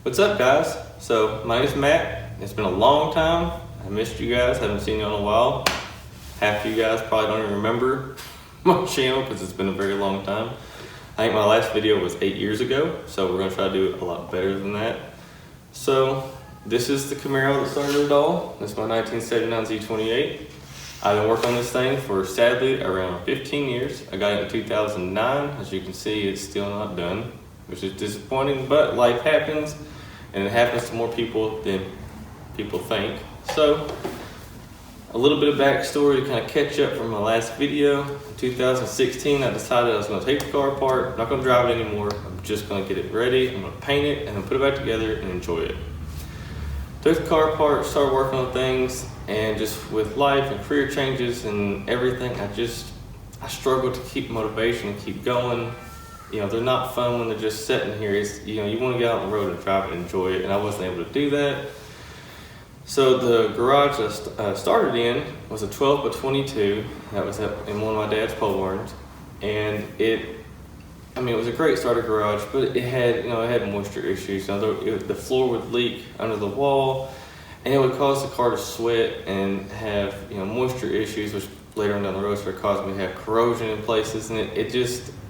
What's up, guys? So my name's Matt. It's been a long time. I missed you guys. Haven't seen you in a while. Half of you guys probably don't even remember my channel because it's been a very long time. I think my last video was 8 years ago, so we're gonna try to do it a lot better than that. So this is the Camaro that started it all. This is my 1979 Z28. I've been working on this thing for, sadly, around 15 years. I got it in 2009. As you can see, it's still not done, which is disappointing, but life happens, and it happens to more people than people think. So, a little bit of backstory to kind of catch up from my last video. In 2016, I decided I was going to take the car apart. I'm not going to drive it anymore. I'm just going to get it ready. I'm going to paint it and then put it back together and enjoy it. Took the car apart, started working on things, and just with life and career changes and everything, I struggled to keep motivation and keep going. You know, they're not fun when they're just sitting here. It's, you know, you want to get out on the road and drive and enjoy it, and I wasn't able to do that. So the garage I started in was a 12 by 22. That was in one of my dad's pole barns, and it was a great starter garage, but it had moisture issues. You know, the floor would leak under the wall, and it would cause the car to sweat and have moisture issues, which later on down the road started causing me to have corrosion in places, and it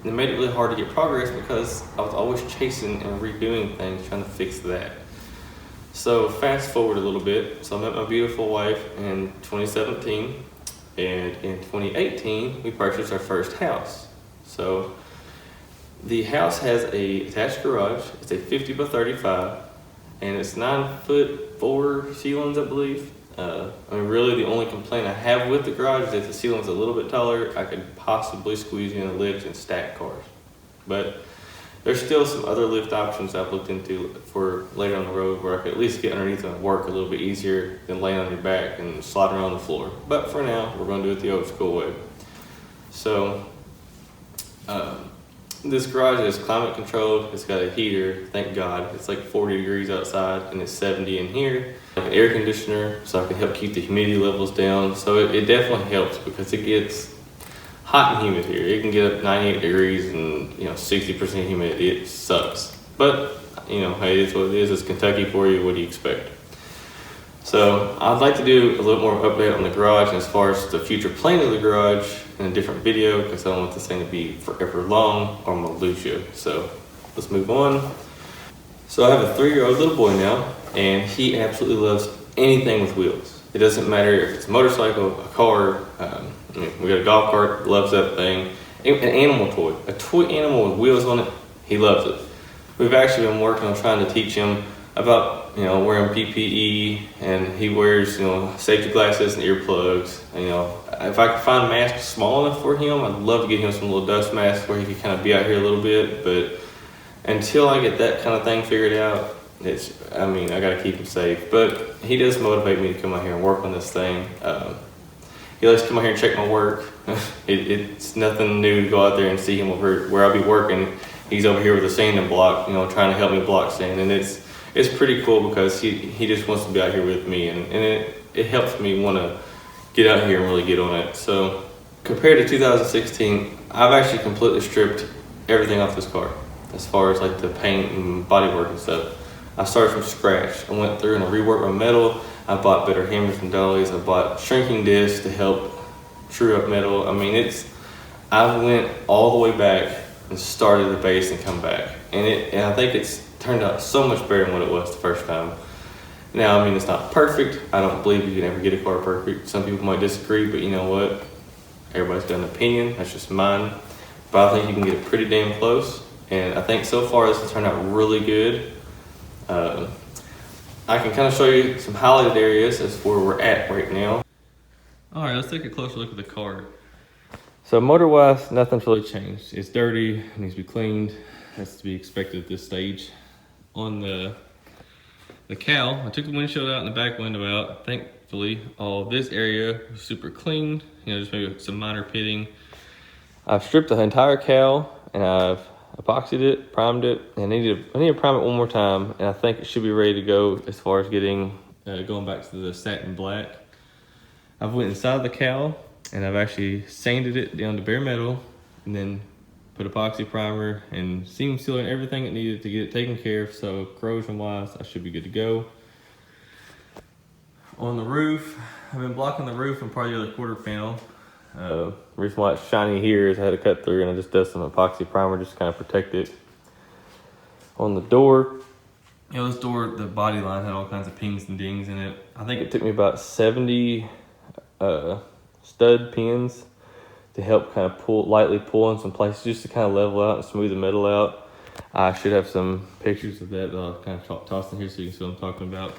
made it really hard to get progress because I was always chasing and redoing things, trying to fix that. So fast forward a little bit. So I met my beautiful wife in 2017, and in 2018 we purchased our first house. So the house has a attached garage. It's a 50 by 35, and it's 9'4" ceilings, I believe. Really the only complaint I have with the garage is that the ceiling's a little bit taller. I could possibly squeeze in a lift and stack cars. But there's still some other lift options I've looked into for later on the road where I could at least get underneath and work a little bit easier than laying on your back and sliding around the floor. But for now, we're gonna do it the old school way. So, this garage is climate controlled. It's got a heater, thank God. It's like 40 degrees outside and it's 70 in here. Like an air conditioner, so I can help keep the humidity levels down. So it definitely helps because it gets hot and humid here. It can get up 98 degrees and 60% humidity. It sucks. But hey, it's what it is. It's Kentucky for you. What do you expect? So I'd like to do a little more update on the garage as far as the future plan of the garage in a different video because I don't want this thing to be forever long or I'm gonna lose you. So let's move on. So I have a 3-year-old little boy now, and he absolutely loves anything with wheels. It doesn't matter if it's a motorcycle, a car, we got a golf cart, loves that thing. An animal toy, a toy animal with wheels on it, he loves it. We've actually been working on trying to teach him about wearing PPE, and he wears safety glasses and earplugs. If I could find a mask small enough for him, I'd love to get him some little dust masks where he could kind of be out here a little bit. But until I get that kind of thing figured out, I gotta keep him safe. But he does motivate me to come out here and work on this thing. He likes to come out here and check my work. It's nothing new to go out there and see him over where I'll be working. He's over here with a sanding block, trying to help me block sand, and it's pretty cool because he just wants to be out here with me, and it helps me want to get out here and really get on it. So compared to 2016, I've actually completely stripped everything off this car as far as like the paint and bodywork and stuff. I started from scratch. I went through and I reworked my metal. I bought better hammers and dollies. I bought shrinking discs to help true up metal. I went all the way back and started the base and come back. And I think it's turned out so much better than what it was the first time. Now, it's not perfect. I don't believe you can ever get a car perfect. Some people might disagree, but you know what? Everybody's got an opinion. That's just mine. But I think you can get it pretty damn close. And I think so far this has turned out really good. I can kind of show you some highlighted areas as where we're at right now. All right, let's take a closer look at the car. So motor-wise, nothing's really changed. It's dirty, it needs to be cleaned. That's to be expected at this stage. On the cowl, I took the windshield out and the back window out. Thankfully, all of this area was super clean. Just maybe some minor pitting. I've stripped the entire cowl and I've epoxied it, primed it, and I need to prime it one more time, and I think it should be ready to go as far as getting going back to the satin black. I've went inside the cowl and I've actually sanded it down to bare metal and then put epoxy primer and seam sealer and everything it needed to get it taken care of. So corrosion wise, I should be good to go. On the roof, I've been blocking the roof and part of the other quarter panel. The reason why it's shiny here is I had to cut through and I just did some epoxy primer just to kind of protect it. On the door, you know, this door, the body line had all kinds of pings and dings in it. I think it took me about 70 stud pins to help kind of lightly pull in some places just to kind of level out and smooth the metal out. I should have some pictures of that I'll kind of toss in here so you can see what I'm talking about.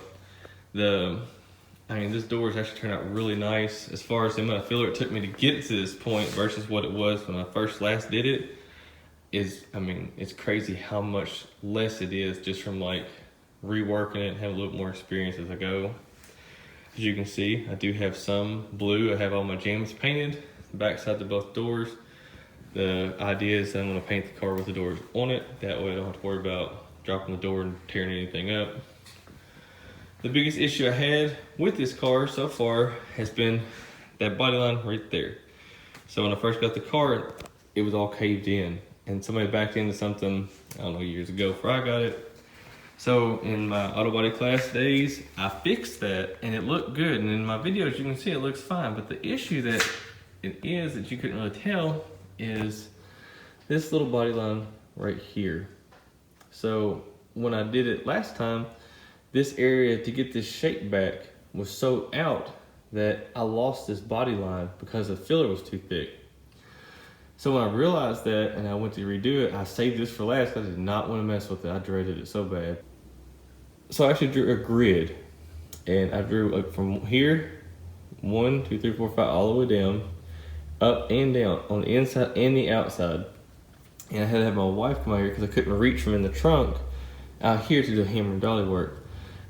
I mean, this door has actually turned out really nice. As far as the amount of filler it took me to get to this point versus what it was when I last did it, I mean, it's crazy how much less it is just from like reworking it and having a little more experience as I go. As you can see, I do have some blue. I have all my jams painted, the backside of both doors. The idea is that I'm gonna paint the car with the doors on it. That way I don't have to worry about dropping the door and tearing anything up. The biggest issue I had with this car so far has been that body line right there. So when I first got the car, it was all caved in and somebody backed into something, I don't know, years ago before I got it. So in my auto body class days, I fixed that and it looked good. And in my videos, you can see it looks fine. But the issue that it is that you couldn't really tell is this little body line right here. So when I did it last time, this area to get this shape back was so out that I lost this body line because the filler was too thick. So when I realized that and I went to redo it, I saved this for last because I did not want to mess with it. I dreaded it so bad. So I actually drew a grid and I drew like from here, 1, 2, 3, 4, 5, all the way down, up and down on the inside and the outside. And I had to have my wife come out here because I couldn't reach from in the trunk out here to do hammer and dolly work.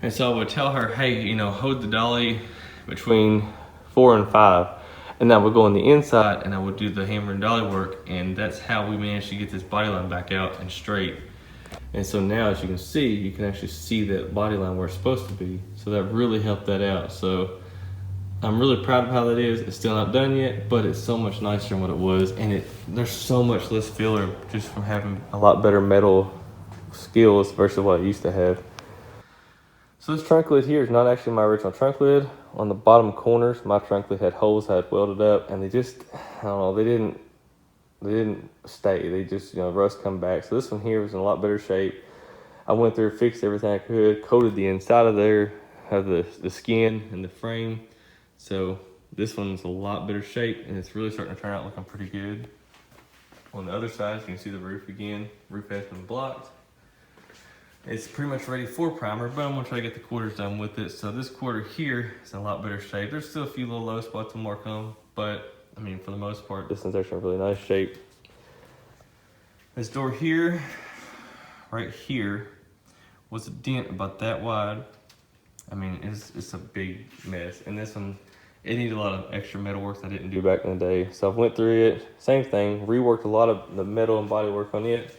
And so I would tell her, hey, you know, hold the dolly between 4 and 5. And I would go on the inside and I would do the hammer and dolly work. And that's how we managed to get this body line back out and straight. And so now, as you can actually see that body line where it's supposed to be. So that really helped that out. So I'm really proud of how that is. It's still not done yet, but it's so much nicer than what it was. And there's so much less filler just from having a lot better metal skills versus what I used to have. So this trunk lid here is not actually my original trunk lid. On the bottom corners, my trunk lid had holes I had welded up, and they just, I don't know, they didn't stay. They just, you know, rust come back. So this one here was in a lot better shape. I went through, fixed everything I could, coated the inside of there, have the skin and the frame. So this one's a lot better shape, and it's really starting to turn out looking pretty good. On the other side, you can see the roof again. Roof has been blocked. It's pretty much ready for primer, but I'm gonna try to get the quarters done with it. So this quarter here is in a lot better shape. There's still a few little low spots I'm working on, but I mean, for the most part, this one's actually in really nice shape. This door here, right here, was a dent about that wide. I mean, it's a big mess. And this one, it needed a lot of extra metal work that I didn't do back in the day. So I went through it, same thing, reworked a lot of the metal and body work on it.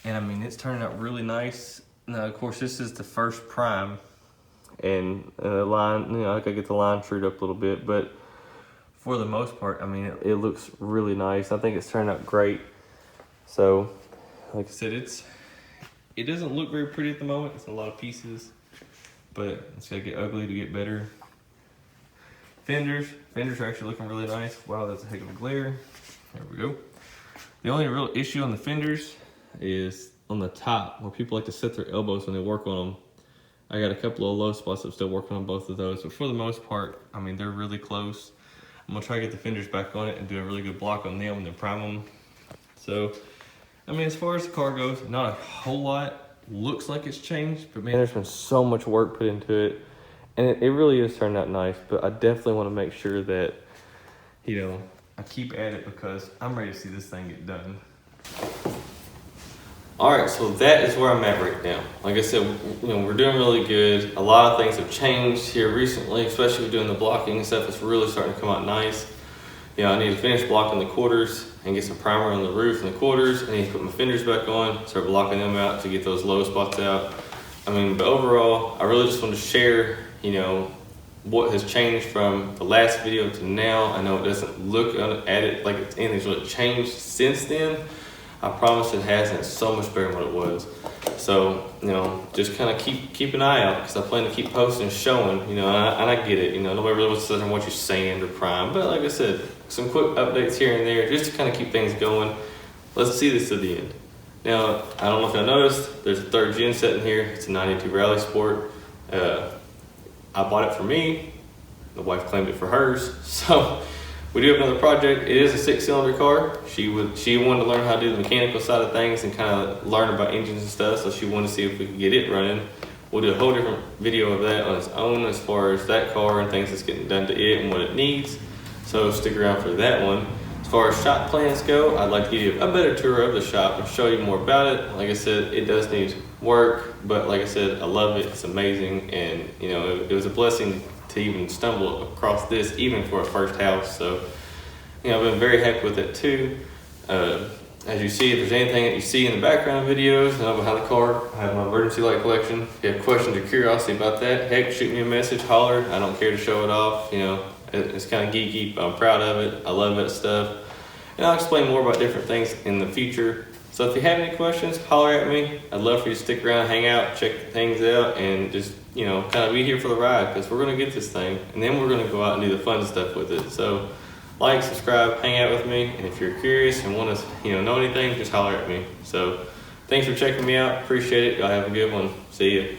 And I mean, it's turning out really nice. Now, of course, this is the first prime, and the line, you know, I gotta get the line trued up a little bit, but for the most part, I mean, it looks really nice. I think it's turned out great. So, like I said, it doesn't look very pretty at the moment. It's a lot of pieces, but it's gotta get ugly to get better. Fenders are actually looking really nice. Wow, that's a heck of a glare. There we go. The only real issue on the fenders is on the top where people like to set their elbows when they work on them. I got a couple of low spots. I'm still working on both of those, but for the most part, I mean, they're really close. I'm gonna try to get the fenders back on it and do a really good block on them and then prime them. So, I mean, as far as the car goes, not a whole lot looks like it's changed, but man, there's been so much work put into it, and it really is turned out nice. But I definitely want to make sure that, you know, I keep at it because I'm ready to see this thing get done. All right, so that is where I'm at right now. Like I said, you know, we're doing really good. A lot of things have changed here recently, especially with doing the blocking and stuff. It's really starting to come out nice. You know, I need to finish blocking the quarters and get some primer on the roof and the quarters. I need to put my fenders back on, start blocking them out to get those low spots out. I mean, but overall, I really just want to share, you know, what has changed from the last video to now. I know it doesn't look at it like anything's really changed since then. I promise it hasn't. It's so much better than what it was. So, you know, just kind of keep an eye out, because I plan to keep posting and showing, you know, and I get it, you know, nobody really wants to sit there and watch you sand or prime, but like I said, some quick updates here and there just to kind of keep things going. Let's see this to the end. Now, I don't know if y'all noticed, there's a 3rd gen set in here. It's a 92 Rally Sport. I bought it for me. The wife claimed it for hers. So we do have another project. It is a 6-cylinder car. She wanted to learn how to do the mechanical side of things and kind of learn about engines and stuff. So she wanted to see if we could get it running. We'll do a whole different video of that on its own as far as that car and things that's getting done to it and what it needs. So stick around for that one. As far as shop plans go, I'd like to give you a better tour of the shop and show you more about it. Like I said, it does need work, but like I said, I love it. It's amazing, and you know, it was a blessing to even stumble across this, even for a first house. So, you know, I've been very happy with it too. As you see, if there's anything that you see in the background videos, behind the car, I have my emergency light collection. If you have questions or curiosity about that, heck, shoot me a message, holler. I don't care to show it off. You know, it's kind of geeky, but I'm proud of it. I love that stuff. And I'll explain more about different things in the future. So if you have any questions, holler at me. I'd love for you to stick around, hang out, check things out, and just, you know, kind of be here for the ride, because we're going to get this thing, and then we're going to go out and do the fun stuff with it. So like, subscribe, hang out with me, and if you're curious and want to, you know anything, just holler at me. So thanks for checking me out. Appreciate it. Y'all have a good one. See ya.